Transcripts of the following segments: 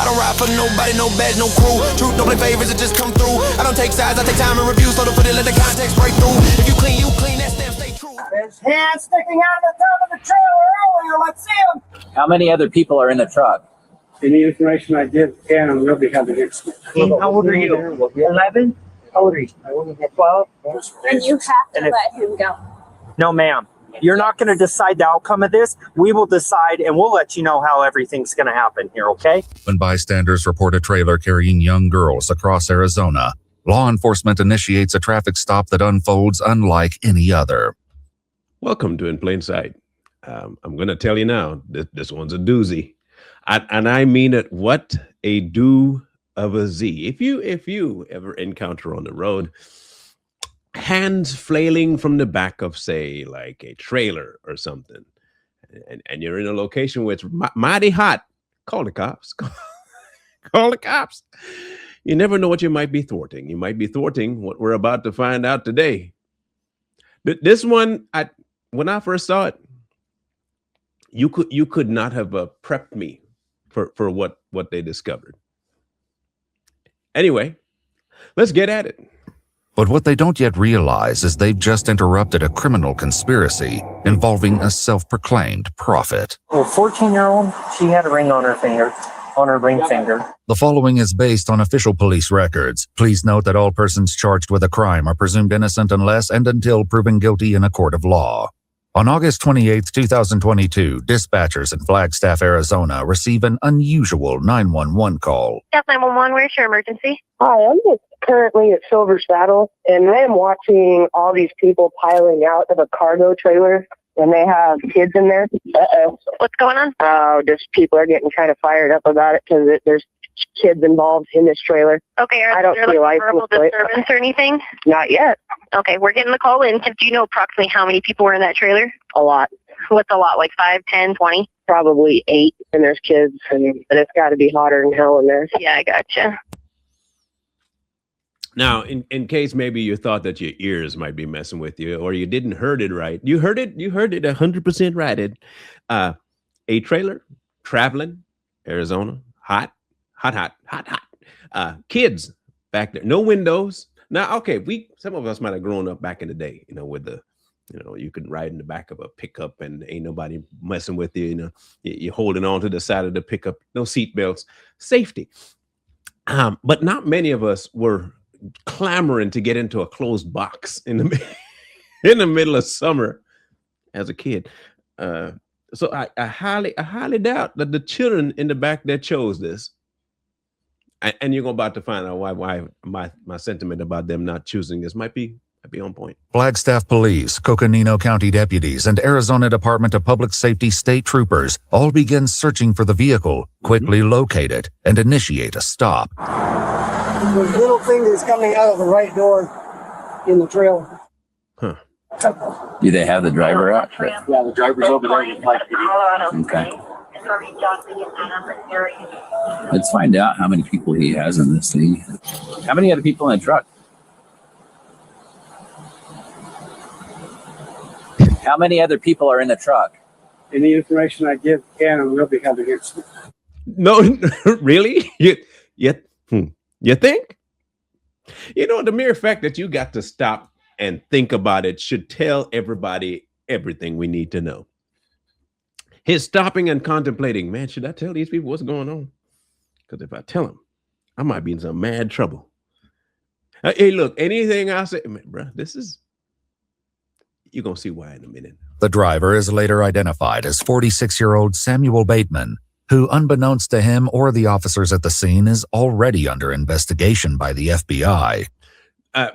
don't ride for nobody, no badge, no crew. Truth don't play favors, it just come through. I don't take sides, I take time and review. So to put it, let the context break through. If you clean, that stamp stay true. There's hands sticking out of the top of the trailer earlier. Let's see them. How many other people are in the truck? Any information I give can and will be held against me. How old are you? 11? How old are you? 12? And you have to let him go. No, ma'am. You're not going to decide the outcome of this. We will decide, and we'll let you know how everything's going to happen here, okay? When bystanders report a trailer carrying young girls across Arizona, law enforcement initiates a traffic stop that unfolds unlike any other. Welcome to In Plain Sight. I'm going to tell you now, this one's a doozy. And I mean it, what a do of a Z. If you ever encounter on the road hands flailing from the back of, say, like a trailer or something, and you're in a location where it's mighty hot, call the cops. Call the cops. You never know what you might be thwarting. You might be thwarting what we're about to find out today. This one, when I first saw it, you could not have prepped me for what they discovered. Anyway, let's get at it. But what they don't yet realize is they've just interrupted a criminal conspiracy involving a self-proclaimed prophet. Well, 14-year-old, she had a ring on her finger, on her ring finger. The following is based on official police records. Please note that all persons charged with a crime are presumed innocent unless and until proven guilty in a court of law. On August 28, 2022, dispatchers in Flagstaff, Arizona receive an unusual 911 call. Yes, 911, where's your emergency? Hi, I'm just currently at Silver Saddle, and I am watching all these people piling out of a cargo trailer, and they have kids in there. Uh-oh. What's going on? Oh, just people are getting kind of fired up about it because there's kids involved in this trailer. Okay, I don't see a license verbal plate. disturbance or anything? Not yet. Okay, we're getting the call in. Do you know approximately how many people were in that trailer? A lot. What's a lot, like 5, 10, 20? Probably 8, and there's kids, and it's got to be hotter than hell in there. Yeah, I gotcha. Now, in case maybe you thought that your ears might be messing with you, or you didn't heard it right, you heard it 100% right. A trailer, traveling, Arizona, hot. Kids back there, no windows. Now, okay, some of us might have grown up back in the day, with the, you could ride in the back of a pickup and ain't nobody messing with you. You're holding on to the side of the pickup, no seat belts, safety. But not many of us were clamoring to get into a closed box in the middle of summer as a kid. So I highly doubt that the children in the back there chose this. And you're about to find out why my sentiment about them not choosing this might be on point. Flagstaff Police, Coconino County deputies, and Arizona Department of Public Safety state troopers all begin searching for the vehicle, quickly locate it, and initiate a stop. There's little fingers coming out of the right door in the trailer. Huh. Do they have the driver out? Yeah, the driver's over there. Okay. Let's find out how many people he has in this thing. How many other people in the truck? How many other people are in the truck? Any information I give can and will be held against me. No, really? You think? The mere fact that you got to stop and think about it should tell everybody everything we need to know. His stopping and contemplating, man, should I tell these people what's going on? Because if I tell them, I might be in some mad trouble. Hey, look, anything I say, man, bro, you're going to see why in a minute. The driver is later identified as 46-year-old Samuel Bateman, who, unbeknownst to him or the officers at the scene, is already under investigation by the FBI.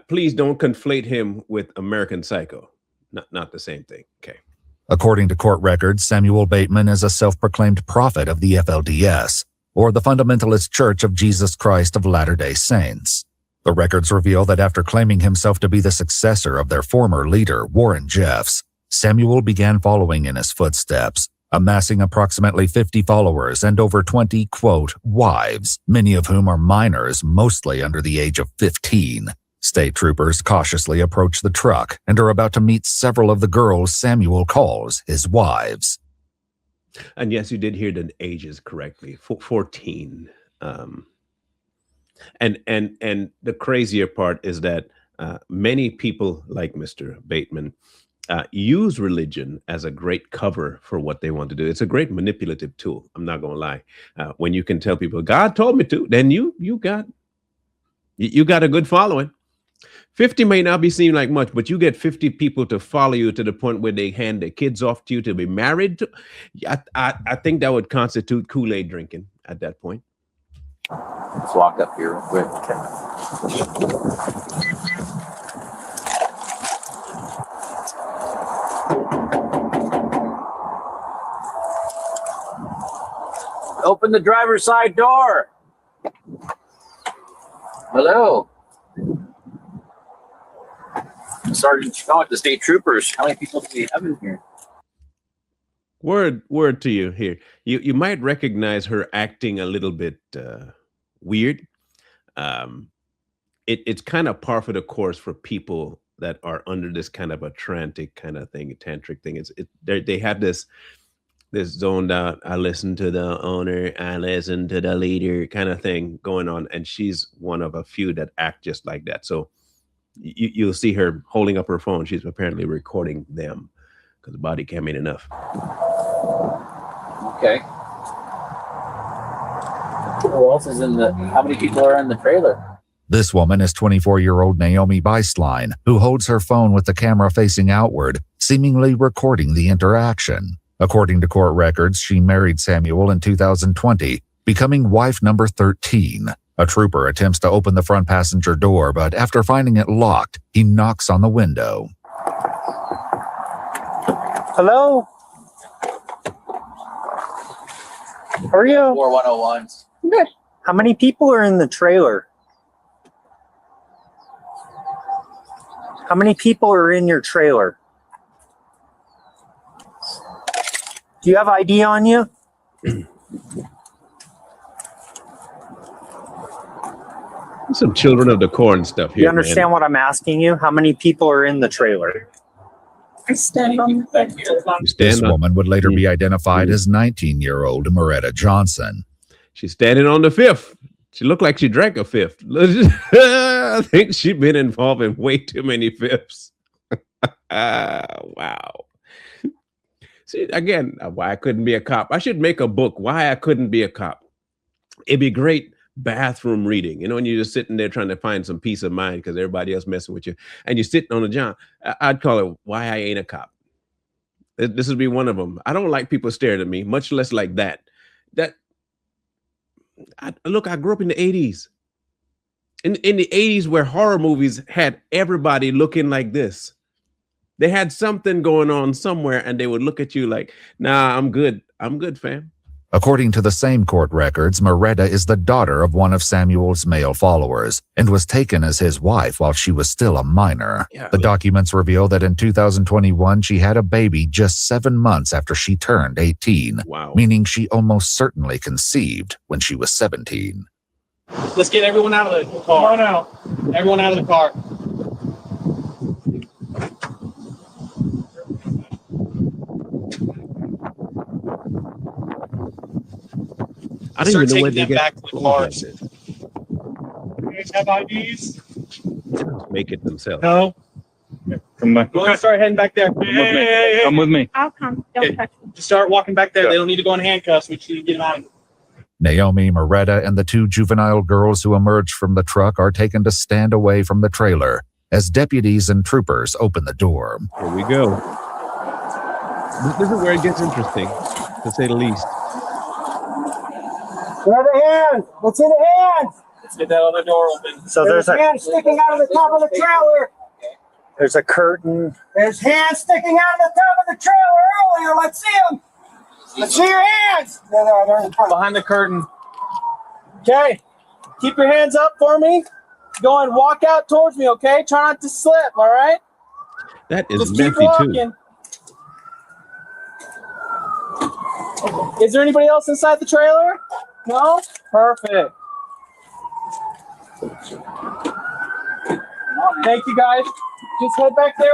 Please don't conflate him with American Psycho. Not the same thing. Okay. According to court records, Samuel Bateman is a self-proclaimed prophet of the FLDS, or the Fundamentalist Church of Jesus Christ of Latter-day Saints. The records reveal that after claiming himself to be the successor of their former leader, Warren Jeffs, Samuel began following in his footsteps, amassing approximately 50 followers and over 20, quote, wives, many of whom are minors, mostly under the age of 15. State troopers cautiously approach the truck and are about to meet several of the girls Samuel calls his wives. And yes, you did hear the ages correctly. 14. And the crazier part is that many people like Mr. Bateman use religion as a great cover for what they want to do. It's a great manipulative tool. I'm not going to lie. When you can tell people God told me to, then you got a good following. 50 may not be seen like much, but you get 50 people to follow you to the point where they hand their kids off to you to be married to. I think that would constitute Kool-Aid drinking at that point. Let's walk up here real quick. Open the driver's side door. Hello. Sergeant Chicago, the state troopers. How many people do we have in here? Word to you here. You might recognize her acting a little bit weird. It's kind of par for the course for people that are under this kind of a tantric kind of thing, tantric thing. They have this zoned out, I listen to the owner, I listen to the leader kind of thing going on, and she's one of a few that act just like that. So you'll see her holding up her phone. She's apparently recording them because the body cam ain't enough. Okay. Who else is how many people are in the trailer? This woman is 24-year-old Naomi Beislein, who holds her phone with the camera facing outward, seemingly recording the interaction. According to court records, she married Samuel in 2020, becoming wife number 13. A trooper attempts to open the front passenger door, but after finding it locked, he knocks on the window. Hello? How are you? 4101s. Good. How many people are in the trailer? How many people are in your trailer? Do you have ID on you? Some children of the corn stuff here. You understand what I'm asking you? How many people are in the trailer? I stand on This woman would later be identified as 19-year-old Moretta Johnson. She's standing on the fifth. She looked like she drank a fifth. I think she's been involved in way too many fifths. Wow. See, again, why I couldn't be a cop. I should make a book, Why I Couldn't Be a Cop. It'd be great bathroom reading. You know, when you're just sitting there trying to find some peace of mind because everybody else messing with you, and you're sitting on a job. I'd call it Why I Ain't a Cop. This would be one of them. I don't like people staring at me, much less like that. Look, I grew up in the 80s. In the 80s where horror movies had everybody looking like this. They had something going on somewhere and they would look at you like, nah, I'm good. I'm good, fam. According to the same court records, Moretta is the daughter of one of Samuel's male followers and was taken as his wife while she was still a minor. Yeah, the documents reveal that in 2021, she had a baby just 7 months after she turned 18, wow. Meaning she almost certainly conceived when she was 17. Let's get everyone out of the car. Come on out. Everyone out of the car. I don't even know where they get back to the cars. You guys have IDs? Make it themselves. No. Come back. Go ahead, start heading back there. Come with me. I'll come. Don't touch me. Just start walking back there. They don't need to go in handcuffs. We just need to get them out. Naomi, Moretta, and the two juvenile girls who emerged from the truck are taken to stand away from the trailer as deputies and troopers open the door. Here we go. This is where it gets interesting, to say the least. Where are the hands? What's in the hands? Let's get that other door open. So there's hands sticking out of the top of the trailer. there's a curtain. There's hands sticking out of the top of the trailer earlier. Let's see them. Let's see your hands. They're in front. Behind the curtain. Okay. Keep your hands up for me. Go and walk out towards me, okay? Try not to slip, all right? That is Just keep messy walking. too. Is there anybody else inside the trailer? No? Perfect. Thank you, guys. Just head back there.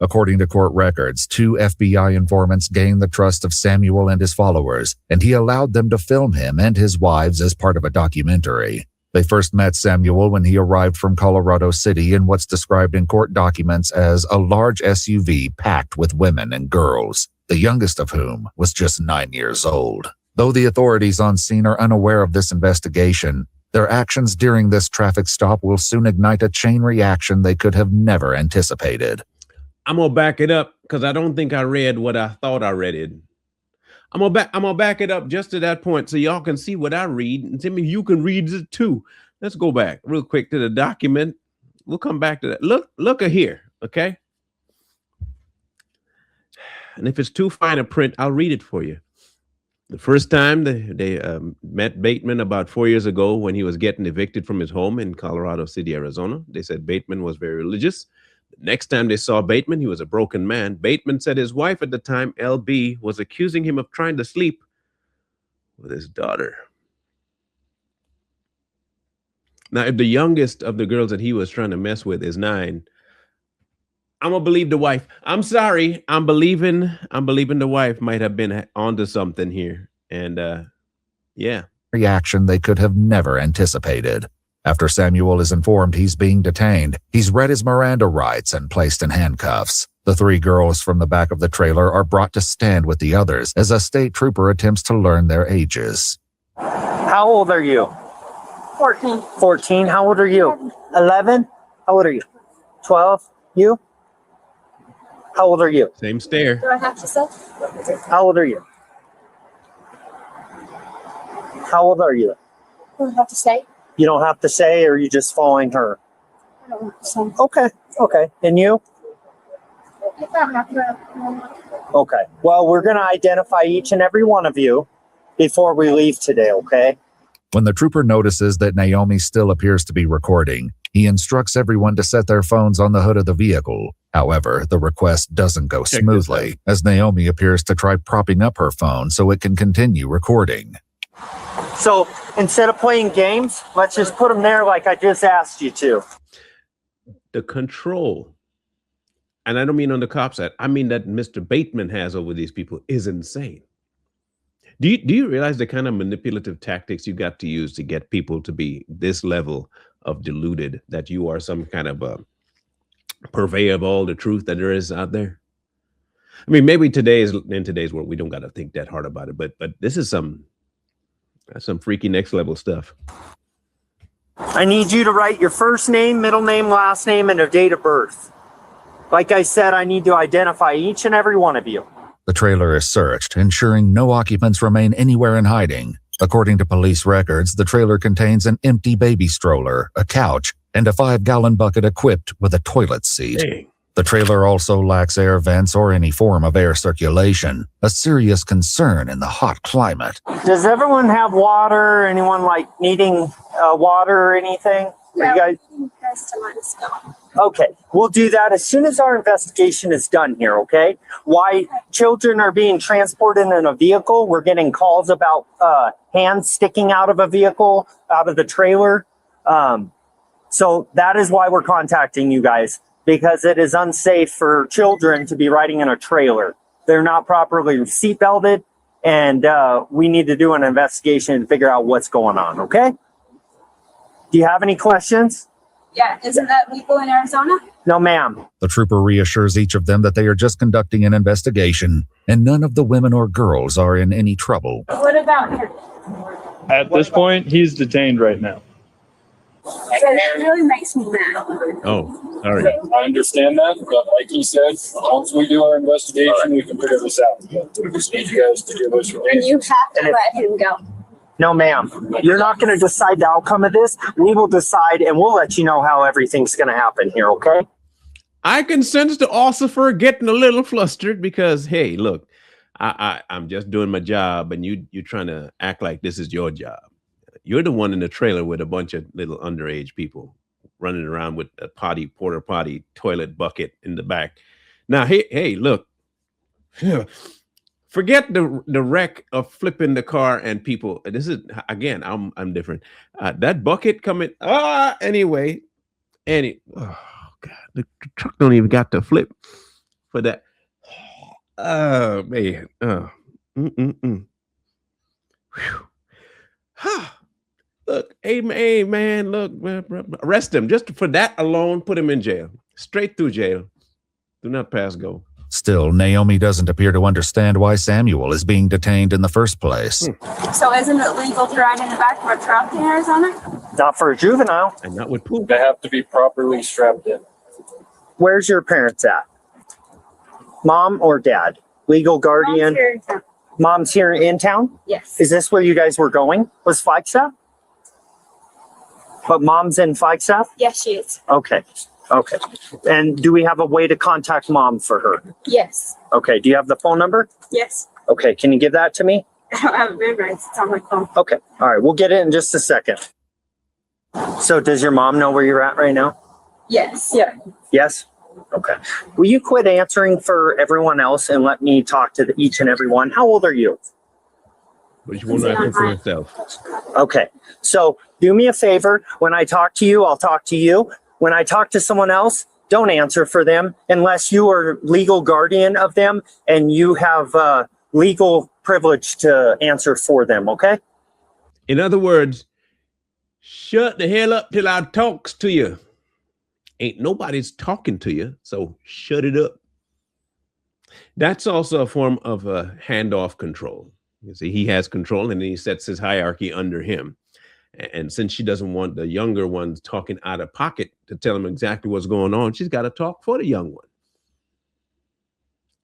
According to court records, 2 FBI informants gained the trust of Samuel and his followers, and he allowed them to film him and his wives as part of a documentary. They first met Samuel when he arrived from Colorado City in what's described in court documents as a large SUV packed with women and girls, the youngest of whom was just 9 years old. Though the authorities on scene are unaware of this investigation, their actions during this traffic stop will soon ignite a chain reaction they could have never anticipated. I'm gonna back it up because I don't think I read what I thought I read it. I'm gonna back it up just to that point so y'all can see what I read and tell me you can read it too. Let's go back real quick to the document. We'll come back to that. Look at here, okay? And if it's too fine a print, I'll read it for you. The first time they met Bateman about 4 years ago when he was getting evicted from his home in Colorado City, Arizona. They said Bateman was very religious. The next time they saw Bateman, he was a broken man. Bateman said his wife at the time, LB, was accusing him of trying to sleep with his daughter. Now, if the youngest of the girls that he was trying to mess with is 9, I'm gonna believe the wife. I'm sorry. I'm believing the wife might have been onto something here. And yeah. Reaction they could have never anticipated. After Samuel is informed he's being detained, he's read his Miranda rights and placed in handcuffs. The 3 girls from the back of the trailer are brought to stand with the others as a state trooper attempts to learn their ages. How old are you? 14. 14. How old are you? 11. How old are you? 12. You? How old are you? Same stare. Do I have to say? How old are you? How old are you? Do I have to say? You don't have to say, or are you just following her? I don't have to say. Okay. Okay. And you? If I have to. Okay. Well, we're going to identify each and every one of you before we leave today, okay? When the trooper notices that Naomi still appears to be recording, he instructs everyone to set their phones on the hood of the vehicle. However, the request doesn't go smoothly, as Naomi appears to try propping up her phone so it can continue recording. So instead of playing games, let's just put them there like I just asked you to. The control, and I don't mean on the cop side, I mean that Mr. Bateman has over these people is insane. Do you realize the kind of manipulative tactics you got to use to get people to be this level of deluded that you are some kind of a purveyor of all the truth that there is out there? I mean, maybe in today's world, we don't got to think that hard about it, but this is some freaky next level stuff. I need you to write your first name, middle name, last name, and a date of birth. Like I said, I need to identify each and every one of you. The trailer is searched, ensuring no occupants remain anywhere in hiding. According to police records, the trailer contains an empty baby stroller, a couch, and a 5-gallon bucket equipped with a toilet seat. Dang. The trailer also lacks air vents or any form of air circulation, a serious concern in the hot climate. Does everyone have water? Anyone needing water or anything? No. You guys? Okay, we'll do that as soon as our investigation is done here, okay? Why children are being transported in a vehicle, we're getting calls about hands sticking out of a vehicle, out of the trailer. So that is why we're contacting you guys, because it is unsafe for children to be riding in a trailer. They're not properly seatbelted, and we need to do an investigation and figure out what's going on, okay? Do you have any questions? Yeah, isn't that legal in Arizona? No, ma'am. The trooper reassures each of them that they are just conducting an investigation, and none of the women or girls are in any trouble. What about him? At this point, he's detained right now. That really makes me mad. Oh, sorry. I understand that, but like he said, once we do our investigation, we can figure this out. We just need you guys to do this. And you have to let him go. No, ma'am. You're not going to decide the outcome of this. We will decide, and we'll let you know how everything's going to happen here, okay? I can sense the officer getting a little flustered because, hey, look, I'm just doing my job, and you're trying to act like this is your job. You're the one in the trailer with a bunch of little underage people running around with a porta potty toilet bucket in the back. Now, hey, look. Forget the wreck of flipping the car and people. This is, again, I'm different. That bucket coming. Anyway. Oh God, the truck don't even got to flip. for that. Oh man. Whew. Look, hey man, look, arrest him just for that alone. Put him in jail, straight through jail. Do not pass go. Still, Naomi doesn't appear to understand why Samuel is being detained in the first place. So isn't it legal to ride in the back of a truck in Arizona? Not for a juvenile. And not with poop. They have to be properly strapped in. Where's your parents at? Mom or dad? Legal guardian? Mom's here in town. Mom's here in town? Yes. Is this where you guys were going? Was Flagstaff? But mom's in Flagstaff? Yes, she is. Okay. Okay. And do we have a way to contact mom for her? Yes. Okay. Do you have the phone number? Yes. Okay. Can you give that to me? I don't have it memorized. It's on my phone. Okay. All right. We'll get it in just a second. So does your mom know where you're at right now? Yes. Yeah. Yes? Okay. Will you quit answering for everyone else and let me talk to each and every one? How old are you? But you want to answer for yourself. Okay. So do me a favor. When I talk to you, I'll talk to you. When I talk to someone else, don't answer for them unless you are legal guardian of them and you have legal privilege to answer for them. Okay. In other words, shut the hell up till I talks to you. Ain't nobody's talking to you, so shut it up. That's also a form of handoff control. You see, he has control and then he sets his hierarchy under him. And since she doesn't want the younger ones talking out of pocket to tell him exactly what's going on, she's got to talk for the young one.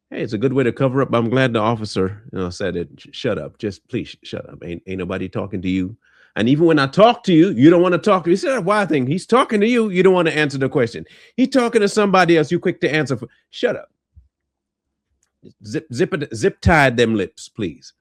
Hey, it's a good way to cover up. I'm glad the officer, said it. Shut up. Just please shut up. Ain't nobody talking to you. And even when I talk to you, you don't want to talk to me. See that wild thing? He's talking to you. You don't want to answer the question. He's talking to somebody else. You quick to answer. Shut up. Zip tied them lips, please.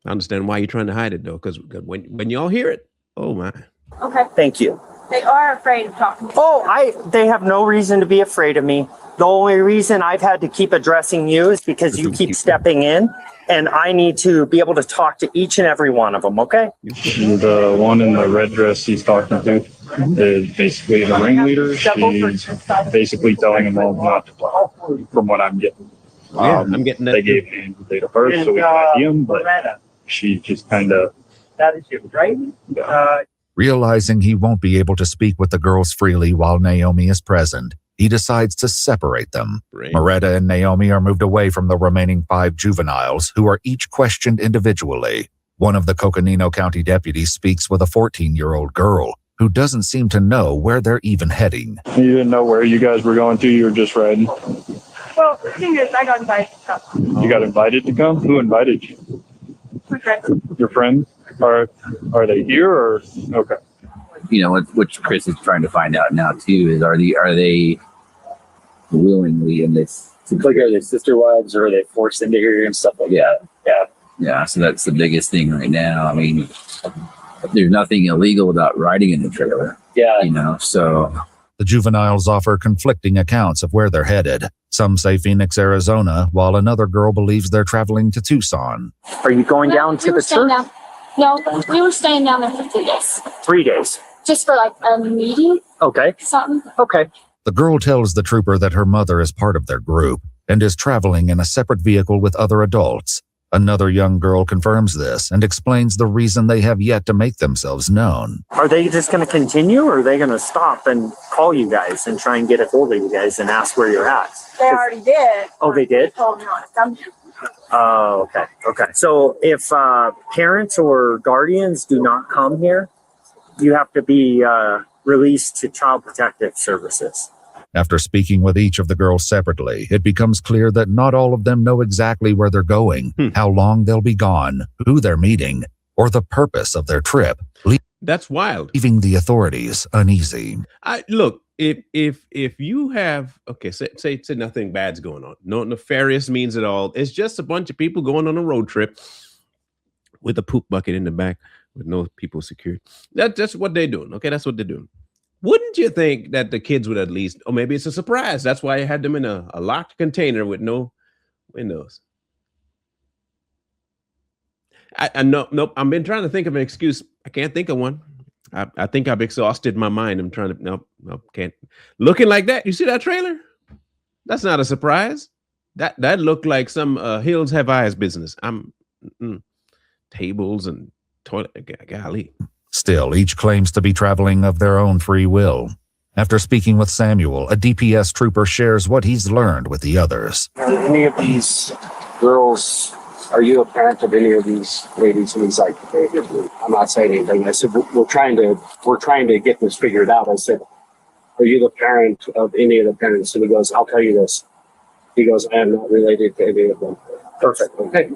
I understand why you're trying to hide it, though, because when y'all hear it, oh, my. Okay. Thank you. They are afraid of talking to They have no reason to be afraid of me. The only reason I've had to keep addressing you is because you keep stepping in, and I need to be able to talk to each and every one of them, okay? The one in the red dress he's talking to is basically the ringleader. She's basically telling him all not to talk, from what I'm getting. Yeah, I'm getting that. They gave me the date of birth, so we can ID him, but she just kind of... That is it, right? Realizing he won't be able to speak with the girls freely while Naomi is present, he decides to separate them. Moretta and Naomi are moved away from the remaining 5 juveniles, who are each questioned individually. One of the Coconino County deputies speaks with a 14-year-old girl, who doesn't seem to know where they're even heading. You didn't know where you guys were going to? You were just riding? Well, the thing is, I got invited to come. You got invited to come? Who invited you? My friend. Your friends? Are they here or okay? Which Chris is trying to find out now too is are they willingly in this? Like, are they sister wives or are they forced into here and stuff like that? Yeah. So that's the biggest thing right now. I mean, there's nothing illegal about riding in the trailer. Yeah. So the juveniles offer conflicting accounts of where they're headed. Some say Phoenix, Arizona, while another girl believes they're traveling to Tucson. Are you going down to the church? No, we were staying down there for 3 days. 3 days. Just for like a meeting. Okay. Something. Okay. The girl tells the trooper that her mother is part of their group and is traveling in a separate vehicle with other adults. Another young girl confirms this and explains the reason they have yet to make themselves known. Are they just going to continue, or are they going to stop and call you guys and try and get a hold of you guys and ask where you're at? They already did. Oh, they did? They told me not to come here. Oh, okay. Okay. So if parents or guardians do not come here, you have to be released to Child Protective Services. After speaking with each of the girls separately, it becomes clear that not all of them know exactly where they're going, how long they'll be gone, who they're meeting, or the purpose of their trip. That's wild. Leaving the authorities uneasy. Look, if you have, say nothing bad's going on, no nefarious means at all. It's just a bunch of people going on a road trip with a poop bucket in the back with no people secured. That's what they're doing. Okay, that's what they're doing. Wouldn't you think that the kids would at least, or maybe it's a surprise. That's why I had them in a locked container with no windows. Nope. I've been trying to think of an excuse. I can't think of one. I think I've exhausted my mind. I'm trying to, nope, can't. Looking like that. You see that trailer? That's not a surprise. That looked like some Hills Have Eyes business. Tables and toilet. Golly. Still, each claims to be traveling of their own free will. After speaking with Samuel, a DPS trooper shares what he's learned with the others. Are any of these girls, are you a parent of any of these ladies? And he's like, hey, I'm not saying anything. I said, we're trying to get this figured out. I said, are you the parent of any of the parents? And he goes, I'll tell you this. He goes, I am not related to any of them. Perfect. Okay.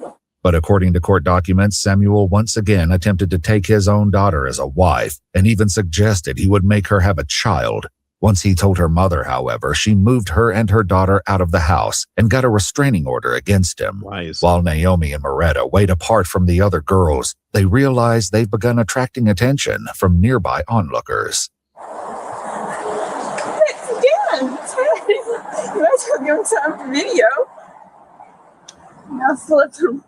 But according to court documents, Samuel once again attempted to take his own daughter as a wife and even suggested he would make her have a child. Once he told her mother, however, she moved her and her daughter out of the house and got a restraining order against him. While Naomi and Moretta wait apart from the other girls, they realize they've begun attracting attention from nearby onlookers. Dan, you guys are doing some video. Now flip them.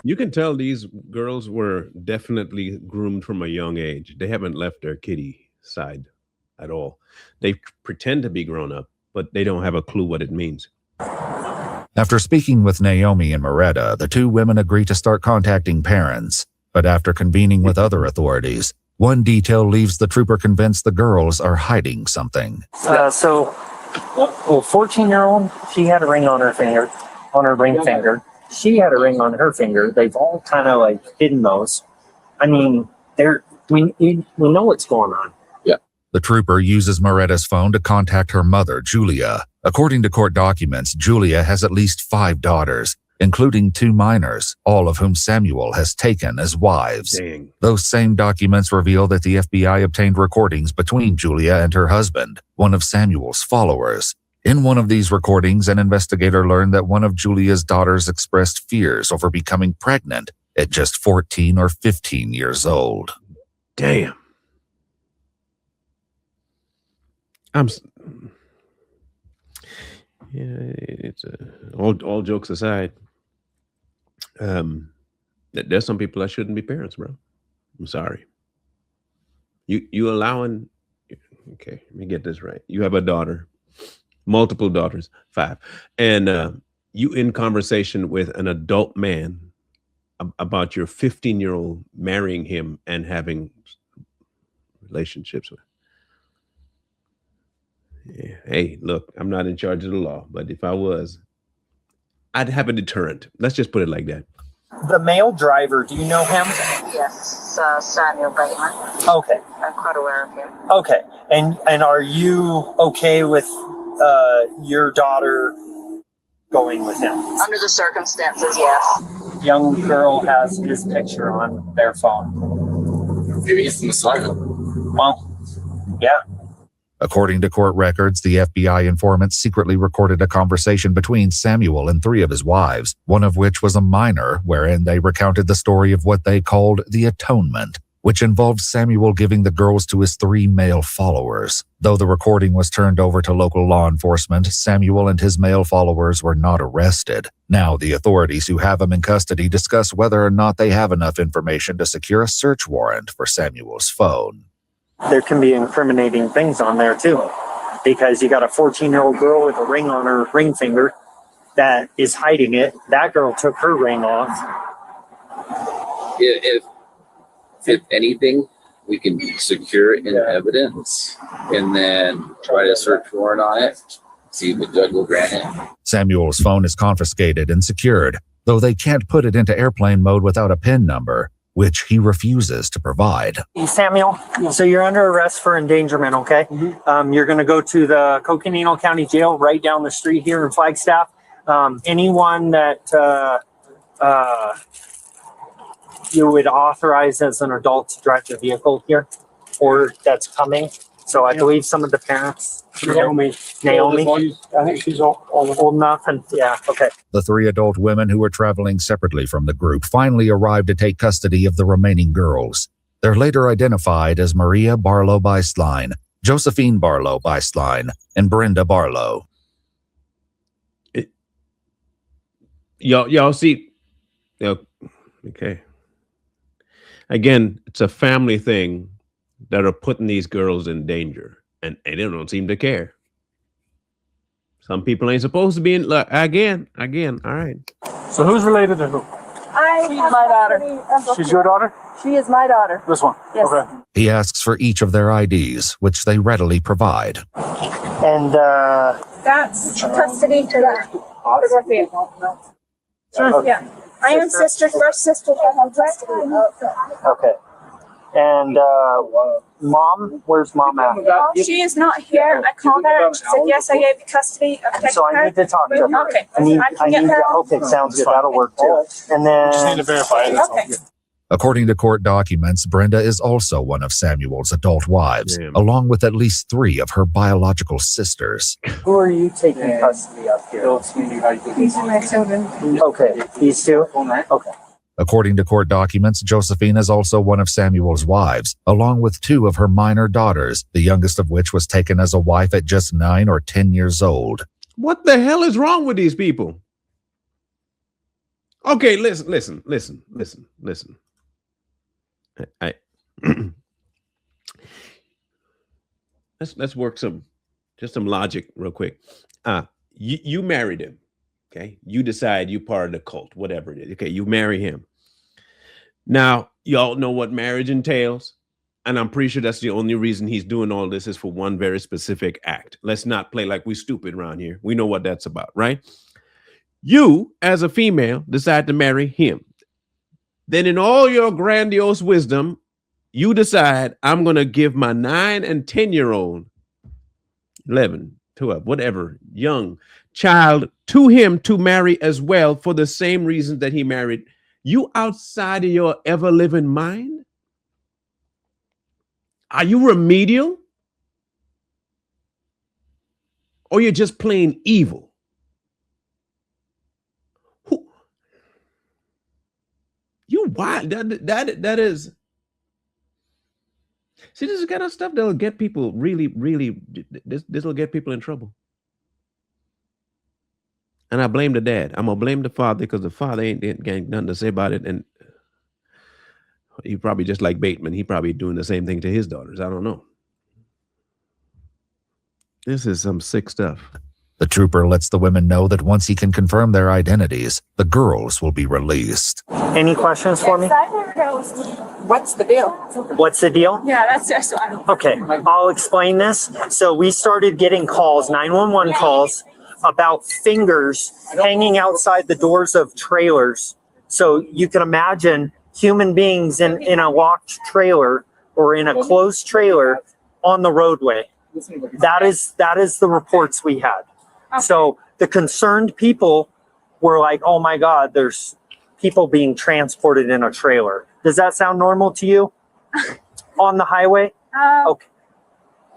You can tell these girls were definitely groomed from a young age. They haven't left their kiddie side at all. They pretend to be grown up, but they don't have a clue what it means. After speaking with Naomi and Moretta, the two women agree to start contacting parents. But after convening with other authorities, one detail leaves the trooper convinced the girls are hiding something. 14-year-old, she had a ring on her finger, on her ring finger. She had a ring on her finger. They've all kind of like hidden those. I mean, we know what's going on. Yeah. The trooper uses Moretta's phone to contact her mother, Julia. According to court documents, Julia has at least 5 daughters, including 2 minors, all of whom Samuel has taken as wives. Dang. Those same documents reveal that the FBI obtained recordings between Julia and her husband, one of Samuel's followers. In one of these recordings, an investigator learned that one of Julia's daughters expressed fears over becoming pregnant at just 14 or 15 years old. Damn. It's all jokes aside. There's some people that shouldn't be parents, bro. I'm sorry. You allowing? Okay, let me get this right. You have a daughter, multiple daughters, 5, and you in conversation with an adult man about your 15-year-old marrying him and having relationships with. Yeah. Hey, look, I'm not in charge of the law, but if I was, I'd have a deterrent. Let's just put it like that. The male driver, do you know him? Yes, Samuel Bateman. Okay. I'm quite aware of him. Okay. And are you okay with your daughter going with him? Under the circumstances, yes. Young girl has his picture on their phone. Maybe he's the Messiah. Well, yeah. According to court records, the FBI informant secretly recorded a conversation between Samuel and 3 of his wives, one of which was a minor, wherein they recounted the story of what they called the atonement, which involved Samuel giving the girls to his 3 male followers. Though the recording was turned over to local law enforcement, Samuel and his male followers were not arrested. Now the authorities who have him in custody discuss whether or not they have enough information to secure a search warrant for Samuel's phone. There can be incriminating things on there too, because you got a 14-year-old girl with a ring on her ring finger that is hiding it. That girl took her ring off. If anything, we can secure it in evidence and then try to search warrant on it, see if the judge will grant it. Samuel's phone is confiscated and secured, though they can't put it into airplane mode without a PIN number, which he refuses to provide. Samuel, so you're under arrest for endangerment, okay? Mm-hmm. You're going to go to the Coconino County Jail right down the street here in Flagstaff. Anyone that you would authorize as an adult to drive the vehicle here, or that's coming. So I believe some of the parents, Naomi, I think she's old enough, and yeah, okay. The 3 adult women who were traveling separately from the group finally arrived to take custody of the remaining girls. They're later identified as Maria Barlow Beislein, Josephine Barlow Beislein, and Brenda Barlow. Y'all see, okay. Again, it's a family thing that are putting these girls in danger, and they don't seem to care. Some people ain't supposed to be in. Look, again. All right. So who's related to who? She's my daughter. She's your daughter? She is my daughter. This one? Yes. Okay. He asks for each of their IDs, which they readily provide. And That's custody to that. Photography. Sure. Yeah. I am sister, first sister to have custody. okay. And mom, where's mom at? She is not here. I called her and she said, yes, I gave you custody of taking So I need to talk to her. Okay. I need can get her. okay, sounds good. That'll work too. And then Just need to verify it. That's all. Okay. According to court documents, Brenda is also one of Samuel's adult wives, Damn. along with at least 3 of her biological sisters. who are you taking custody of here? These are my children. Okay, these two? Okay. According to court documents, Josephine is also one of Samuel's wives, along with 2 of her minor daughters, the youngest of which was taken as a wife at just 9 or 10 years old. What the hell is wrong with these people? Okay, listen. I let's work some logic real quick. You married him, okay? You decide you part of the cult, whatever it is. Okay, you marry him. Now, y'all know what marriage entails, and I'm pretty sure that's the only reason he's doing all this is for one very specific act. Let's not play like we stupid around here. We know what that's about, right? You, as a female, decide to marry him. Then in all your grandiose wisdom, you decide, I'm going to give my 9 and 10-year-old, 11, 12, whatever, young child to him to marry as well for the same reasons that he married. You outside of your ever-living mind? Are you remedial? Or you're just plain evil? You wild. That is. See, this is the kind of stuff that'll get people really. This will get people in trouble. And I blame the dad. I'm gonna blame the father because the father ain't nothing to say about it. And he probably just like Bateman. He probably doing the same thing to his daughters. I don't know. This is some sick stuff. The trooper lets the women know that once he can confirm their identities, the girls will be released. Any questions for me? What's the deal? What's the deal? Yeah, that's just I don't. Okay, I'll explain this. So we started getting calls, 911 calls, about fingers hanging outside the doors of trailers. So you can imagine human beings in a locked trailer or in a closed trailer on the roadway. That is the reports we had. So the concerned people were like, oh my God, there's people being transported in a trailer. Does that sound normal to you on the highway? Okay.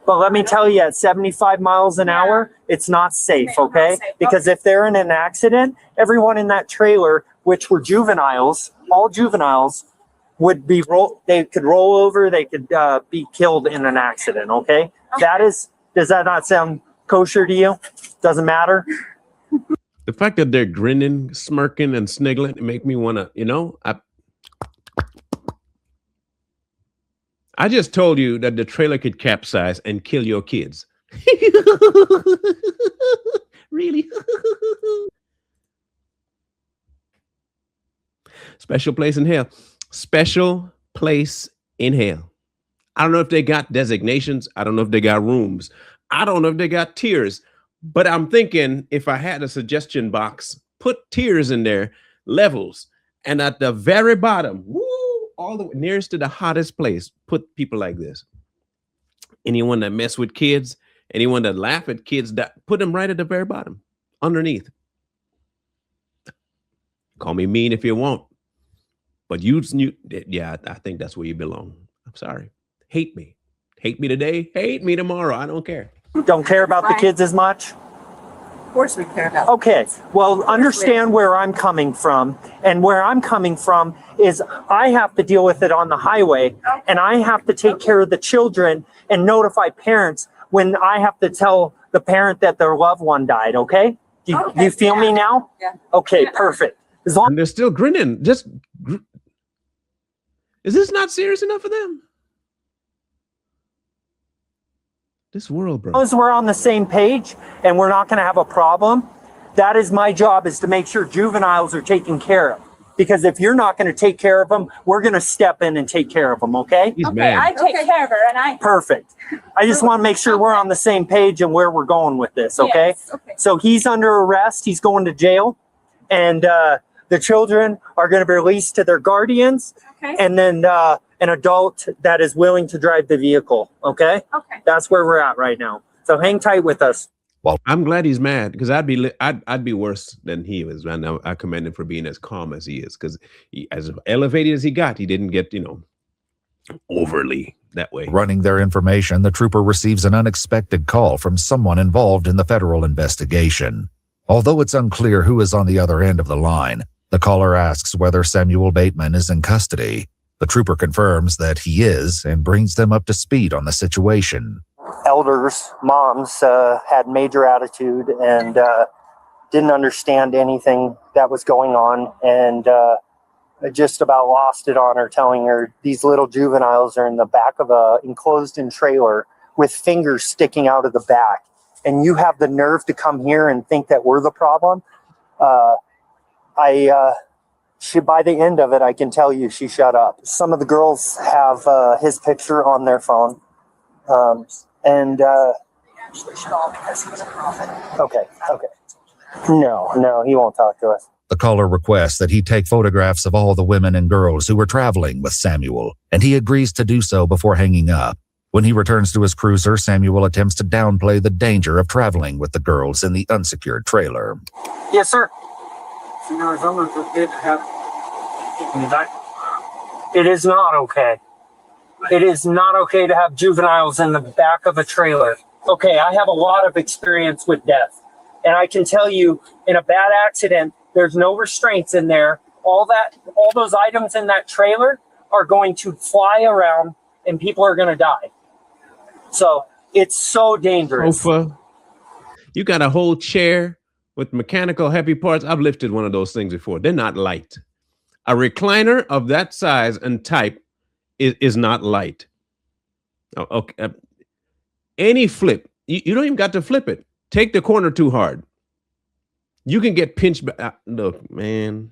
But let me tell you, at 75 miles an hour, it's not safe, okay? Because if they're in an accident, everyone in that trailer, which were juveniles, all juveniles, would be they could roll over, they could be killed in an accident, okay? Does that not sound kosher to you? Doesn't matter? The fact that they're grinning, smirking, and sniggling, it make me want to, I just told you that the trailer could capsize and kill your kids. Really? Special place in hell. Special place in hell. I don't know if they got designations. I don't know if they got rooms. I don't know if they got tiers. But I'm thinking if I had a suggestion box, put tiers in there, levels, and at the very bottom, all the way nearest to the hottest place, put people like this. Anyone that mess with kids, anyone that laugh at kids, put them right at the very bottom, underneath. Call me mean if you want. But yeah, I think that's where you belong. I'm sorry. Hate me. Hate me today. Hate me tomorrow. I don't care. Don't care about the kids as much? Of course we care about. Okay, well, understand where I'm coming from. And where I'm coming from is I have to deal with it on the highway, and I have to take care of the children and notify parents when I have to tell the parent that their loved one died, okay? Do you feel me now? Yeah. Okay, perfect. As long And they're still grinning. Is this not serious enough for them? This world, bro. As long as we're on the same page and we're not going to have a problem, that is my job, is to make sure juveniles are taken care of. Because if you're not going to take care of them, we're going to step in and take care of them, okay? He's Okay, mad. I take care of her, and I. Perfect. I just want to make sure we're on the same page and where we're going with this, okay? Yes, okay. So he's under arrest. He's going to jail. And the children are going to be released to their guardians. Okay. And then an adult that is willing to drive the vehicle, okay? Okay. That's where we're at right now. So hang tight with us. Well, I'm glad he's mad, because I'd be worse than he was. And I commend him for being as calm as he is, because as elevated as he got, he didn't get, overly that way. Running their information, the trooper receives an unexpected call from someone involved in the federal investigation. Although it's unclear who is on the other end of the line, the caller asks whether Samuel Bateman is in custody. The trooper confirms that he is and brings them up to speed on the situation. Elders, moms, had major attitude and didn't understand anything that was going on, and just about lost it on her, telling her these little juveniles are in the back of a enclosed-in trailer with fingers sticking out of the back, and you have the nerve to come here and think that we're the problem. She, by the end of it, I can tell you, she shut up. Some of the girls have his picture on their phone. Actually should all, because he was a prophet. Okay. No, he won't talk to us. The caller requests that he take photographs of all the women and girls who were traveling with Samuel, and he agrees to do so before hanging up. When he returns to his cruiser, Samuel attempts to downplay the danger of traveling with the girls in the unsecured trailer. Yes, sir. It is not okay. It is not okay to have juveniles in the back of a trailer. Okay, I have a lot of experience with death. And I can tell you, in a bad accident, there's no restraints in there. All those items in that trailer are going to fly around and people are going to die. So it's so dangerous. Sofa. You got a whole chair with mechanical heavy parts. I've lifted one of those things before. They're not light. A recliner of that size and type is not light. Okay. Any flip, you don't even got to flip it. Take the corner too hard. You can get pinched back. Look, man.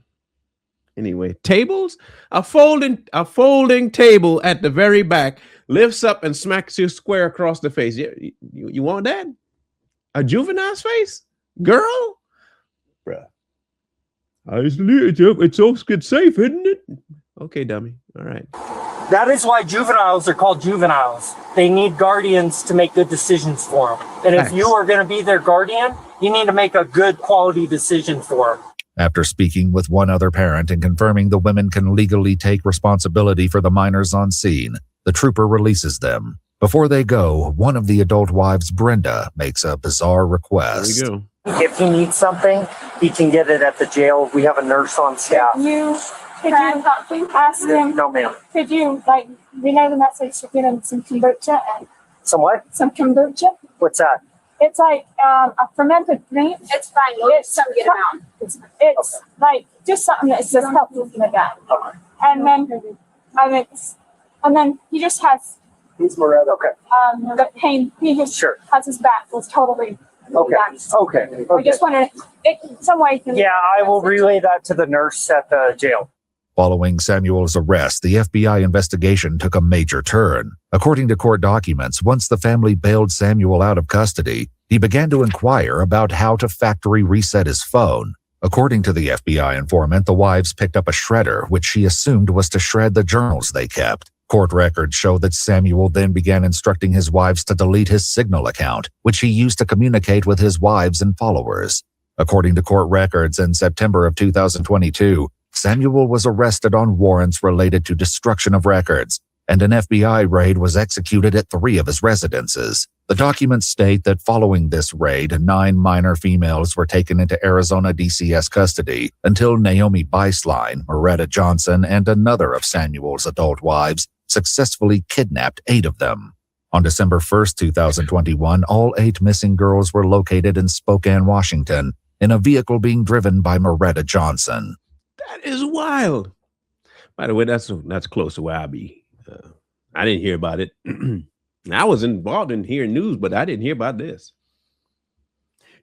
Anyway, tables, a folding table at the very back lifts up and smacks you square across the face. You want that? A juvenile's face? Girl? Bruh. It's all safe, isn't it? Okay, dummy. All right. That is why juveniles are called juveniles. They need guardians to make good decisions for them. And if you are going to be their guardian, you need to make a good quality decision for them. After speaking with one other parent and confirming the women can legally take responsibility for the minors on scene, the trooper releases them. Before they go, one of the adult wives, Brenda, makes a bizarre request. There we go. If he needs something, he can get it at the jail. We have a nurse on staff. Could you ask him? No, ma'am. Could you, the message to get him some kombucha? Some what? Some kombucha. What's that? It's like a fermented drink. It's fine. It's some get out. It's like just something that's just helpful in the gut. Okay. And then he just has. He's Moretta. Okay. The pain. He just has his back was totally. Okay. Okay. I just wanted some way. Yeah, I will relay that to the nurse at the jail. Following Samuel's arrest, the FBI investigation took a major turn. According to court documents, once the family bailed Samuel out of custody, he began to inquire about how to factory reset his phone. According to the FBI informant, the wives picked up a shredder, which she assumed was to shred the journals they kept. Court records show that Samuel then began instructing his wives to delete his Signal account, which he used to communicate with his wives and followers. According to court records, in September of 2022, Samuel was arrested on warrants related to destruction of records, and an FBI raid was executed at 3 of his residences. The documents state that following this raid, 9 minor females were taken into Arizona DCS custody until Naomi Beislein, Moretta Johnson, and another of Samuel's adult wives successfully kidnapped 8 of them. On December 1st, 2021, all 8 missing girls were located in Spokane, Washington, in a vehicle being driven by Moretta Johnson. That is wild. By the way, that's close to where I be. I didn't hear about it. Now, I was involved in hearing news, but I didn't hear about this.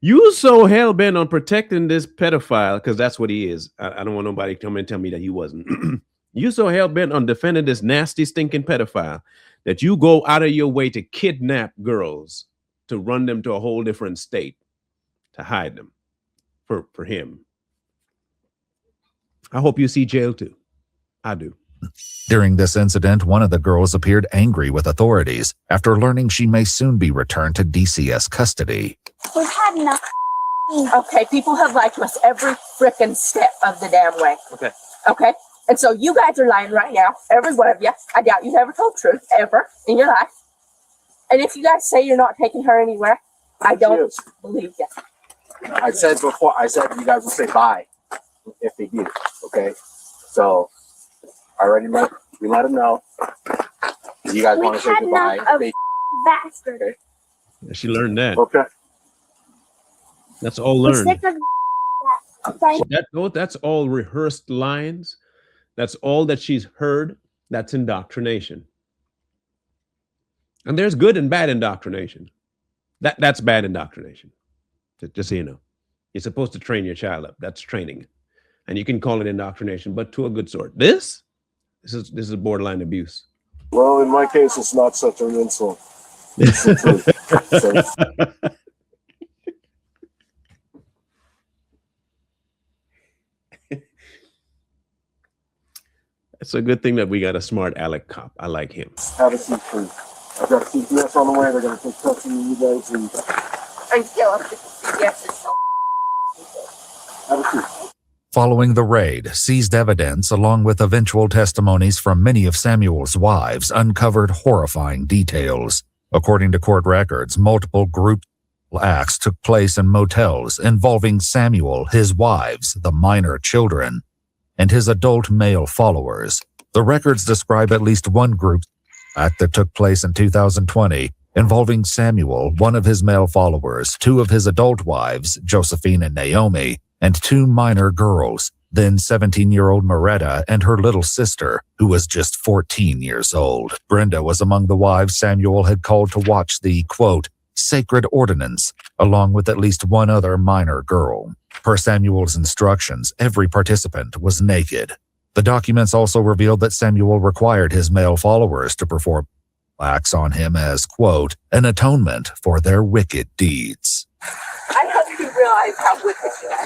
You so hell bent on protecting this pedophile, because that's what he is. I don't want nobody to come and tell me that he wasn't. You so hell bent on defending this nasty, stinking pedophile that you go out of your way to kidnap girls, to run them to a whole different state, to hide them for him. I hope you see jail too. I do. During this incident, one of the girls appeared angry with authorities after learning she may soon be returned to DCS custody. We've had enough. Okay, people have lied to us every frickin' step of the damn way. Okay. Okay? And so you guys are lying right now, every one of you. I doubt you've ever told truth, ever, in your life. And if you guys say you're not taking her anywhere, I don't believe you. I said before, I said you guys will say bye if they do. Okay. So we let them know. You guys want to say goodbye. Bastard. Okay. She learned that. Okay. That's all learned. That, that's all rehearsed lines. That's all that she's heard. That's indoctrination. And there's good and bad indoctrination. That's bad indoctrination. Just so you know. You're supposed to train your child up. That's training. And you can call it indoctrination, but to a good sort. This is borderline abuse. Well, in my case, it's not such an insult. It's a good thing that we got a smart Alec cop. I like him. Have a seat, please. I've got a CPS on the way. They're going to take custody of you guys. And have a seat. Following the raid, seized evidence along with eventual testimonies from many of Samuel's wives uncovered horrifying details. According to court records, multiple group acts took place in motels involving Samuel, his wives, the minor children, and his adult male followers. The records describe at least one group act that took place in 2020 involving Samuel, one of his male followers, two of his adult wives, Josephine and Naomi, and two minor girls, then 17-year-old Moretta and her little sister, who was just 14 years old. Brenda was among the wives Samuel had called to watch the, quote, sacred ordinance, along with at least one other minor girl. Per Samuel's instructions, every participant was naked. The documents also revealed that Samuel required his male followers to perform acts on him as, quote, an atonement for their wicked deeds. I hope you realize how wicked you are.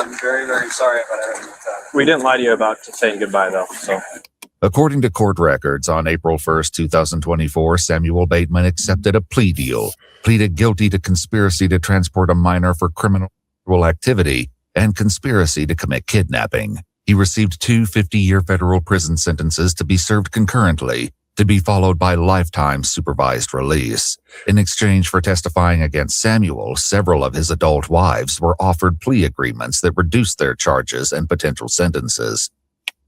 I'm very, very sorry about everything. We didn't lie to you about saying goodbye, though. So, according to court records, on April 1st, 2024, Samuel Bateman accepted a plea deal, pleaded guilty to conspiracy to transport a minor for criminal activity and conspiracy to commit kidnapping. He received 2 50-year federal prison sentences to be served concurrently, to be followed by lifetime supervised release. In exchange for testifying against Samuel, several of his adult wives were offered plea agreements that reduced their charges and potential sentences.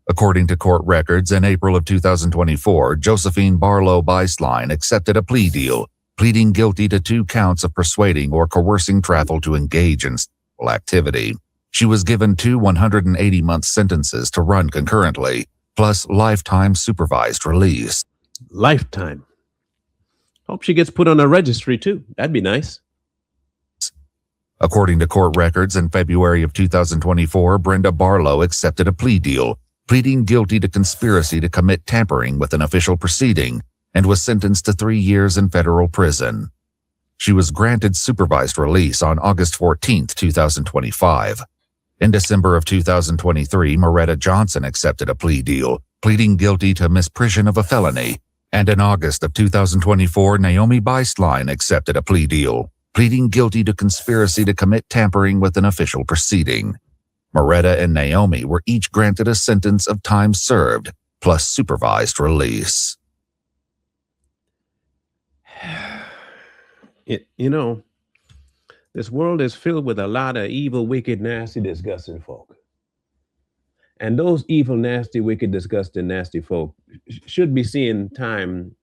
According to court records, in April of 2024, Josephine Barlow Beislein accepted a plea deal, pleading guilty to 2 counts of persuading or coercing travel to engage in sexual activity. She was given 2 180-month sentences to run concurrently, plus lifetime supervised release. Lifetime. Hope she gets put on a registry too. That'd be nice. According to court records, in February of 2024, Brenda Barlow accepted a plea deal, pleading guilty to conspiracy to commit tampering with an official proceeding, and was sentenced to 3 years in federal prison. She was granted supervised release on August 14, 2025. In December of 2023, Moretta Johnson accepted a plea deal, pleading guilty to misprision of a felony. And in August of 2024, Naomi Beislein accepted a plea deal, pleading guilty to conspiracy to commit tampering with an official proceeding. Moretta and Naomi were each granted a sentence of time served, plus supervised release. This world is filled with a lot of evil, wicked, nasty, disgusting folk. And those evil, nasty, wicked, disgusting, nasty folk should be seeing time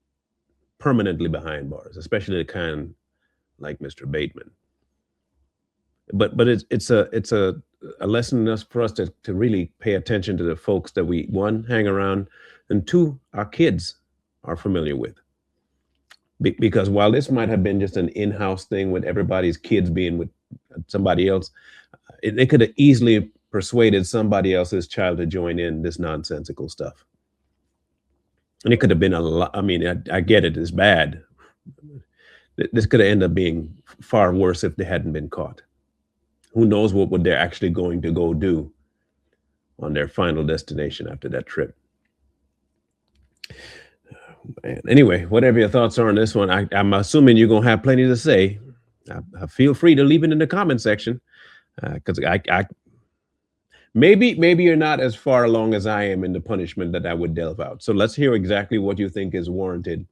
permanently behind bars, especially the kind like Mr. Bateman. But it's a lesson for us to really pay attention to the folks that we, 1, hang around, and 2, our kids are familiar with. Because while this might have been just an in-house thing with everybody's kids being with somebody else, they could have easily persuaded somebody else's child to join in this nonsensical stuff. And it could have been a lot. I mean, I get it, it's bad. This could have ended up being far worse if they hadn't been caught. Who knows what they're actually going to go do on their final destination after that trip. Man. Anyway, whatever your thoughts are on this one, I'm assuming you're going to have plenty to say. Feel free to leave it in the comment section, because maybe you're not as far along as I am in the punishment that I would delve out. So let's hear exactly what you think is warranted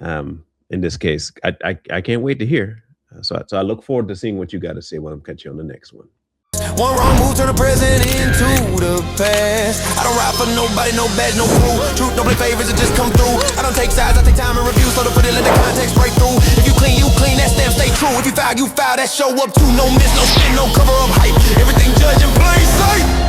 in this case. I can't wait to hear. So I look forward to seeing what you got to say when I'm catching you on the next one. One wrong move turn the present into the past. I don't ride for nobody, no badge, no crew. Truth don't play favorites, it just come through. I don't take sides, I take time and review. So to put it, let the context break through. If you clean, that stamp stay true. If you foul, that show up too. No miss, no spin, no cover up hype. Everything judged in plain sight.